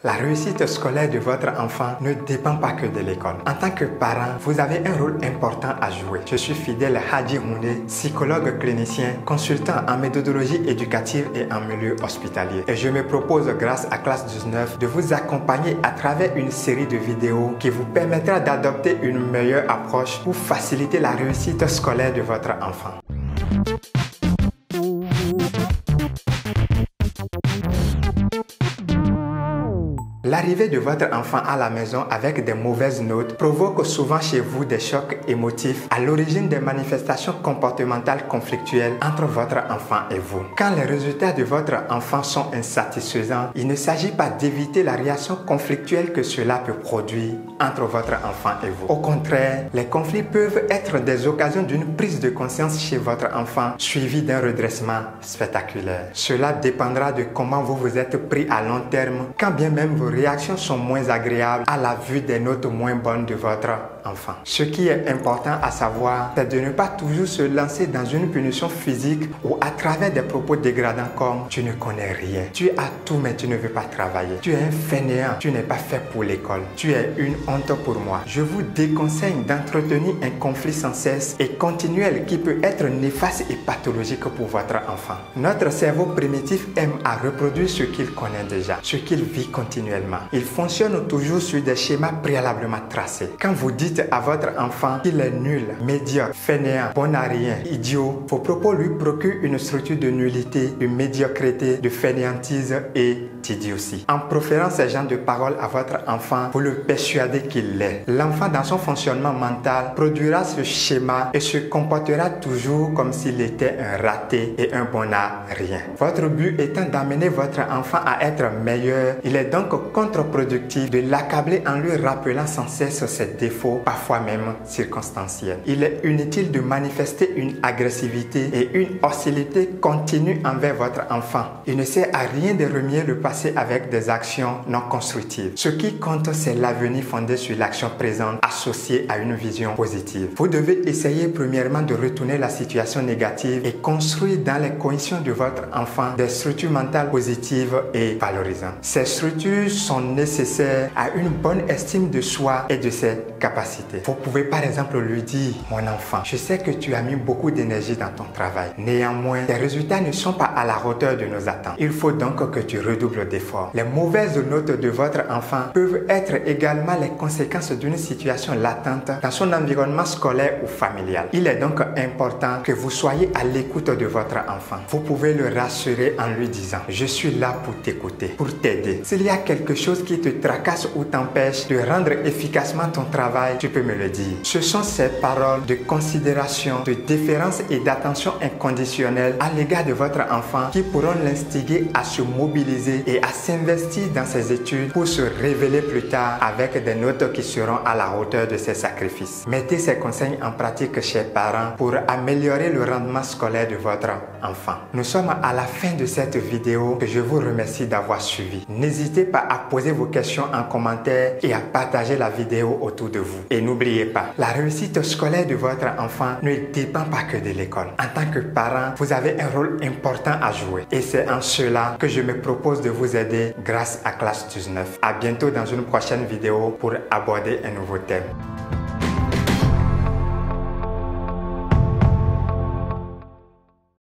La réussite scolaire de votre enfant ne dépend pas que de l'école. En tant que parent, vous avez un rôle important à jouer. Je suis Fidèle Hadji Houndé, psychologue clinicien, consultant en méthodologie éducative et en milieu hospitalier. Et je me propose, grâce à Classe 19, de vous accompagner à travers une série de vidéos qui vous permettra d'adopter une meilleure approche pour faciliter la réussite scolaire de votre enfant. L'arrivée de votre enfant à la maison avec des mauvaises notes provoque souvent chez vous des chocs émotifs à l'origine des manifestations comportementales conflictuelles entre votre enfant et vous. Quand les résultats de votre enfant sont insatisfaisants, il ne s'agit pas d'éviter la réaction conflictuelle que cela peut produire entre votre enfant et vous. Au contraire, les conflits peuvent être des occasions d'une prise de conscience chez votre enfant suivie d'un redressement spectaculaire. Cela dépendra de comment vous vous êtes pris à long terme, quand bien même vos réactions sont moins agréables à la vue des notes moins bonnes de votre enfant. Ce qui est important à savoir, c'est de ne pas toujours se lancer dans une punition physique ou à travers des propos dégradants comme « tu ne connais rien, tu as tout mais tu ne veux pas travailler, tu es un fainéant, tu n'es pas fait pour l'école, tu es une honte pour moi ». Je vous déconseille d'entretenir un conflit sans cesse et continuel qui peut être néfaste et pathologique pour votre enfant. Notre cerveau primitif aime à reproduire ce qu'il connaît déjà, ce qu'il vit continuellement. Il fonctionne toujours sur des schémas préalablement tracés. Quand vous dites à votre enfant qu'il est nul, médiocre, fainéant, bon à rien, idiot, vos propos lui procurent une structure de nullité, de médiocrité, de fainéantise et d'idiotie. En proférant ces genres de paroles à votre enfant, vous le persuadez qu'il l'est. L'enfant, dans son fonctionnement mental, produira ce schéma et se comportera toujours comme s'il était un raté et un bon à rien. Votre but étant d'amener votre enfant à être meilleur, il est donc contre-productif de l'accabler en lui rappelant sans cesse ses défauts, parfois même circonstanciels. Il est inutile de manifester une agressivité et une hostilité continue envers votre enfant. Il ne sert à rien de remuer le passé avec des actions non constructives. Ce qui compte, c'est l'avenir fondé sur l'action présente associée à une vision positive. Vous devez essayer premièrement de retourner la situation négative et construire dans les conditions de votre enfant des structures mentales positives et valorisantes. Ces structures sont nécessaires à une bonne estime de soi et de ses capacités. Vous pouvez par exemple lui dire « Mon enfant, je sais que tu as mis beaucoup d'énergie dans ton travail. Néanmoins, tes résultats ne sont pas à la hauteur de nos attentes. Il faut donc que tu redoubles d'efforts. » Les mauvaises notes de votre enfant peuvent être également les conséquences d'une situation latente dans son environnement scolaire ou familial. Il est donc important que vous soyez à l'écoute de votre enfant. Vous pouvez le rassurer en lui disant « Je suis là pour t'écouter, pour t'aider. S'il y a quelque chose qui te tracasse ou t'empêche de rendre efficacement ton travail, tu peux me le dire. » Ce sont ces paroles de considération, de déférence et d'attention inconditionnelle à l'égard de votre enfant qui pourront l'instiguer à se mobiliser et à s'investir dans ses études pour se révéler plus tard avec des notes qui seront à la hauteur de ses sacrifices. Mettez ces conseils en pratique, chers parents, pour améliorer le rendement scolaire de votre enfant. Nous sommes à la fin de cette vidéo que je vous remercie d'avoir suivi. N'hésitez pas à poser vos questions en commentaire et à partager la vidéo autour de vous. Et n'oubliez pas, la réussite scolaire de votre enfant ne dépend pas que de l'école. En tant que parent, vous avez un rôle important à jouer. Et c'est en cela que je me propose de vous aider grâce à Classe 19. À bientôt dans une prochaine vidéo pour aborder un nouveau thème.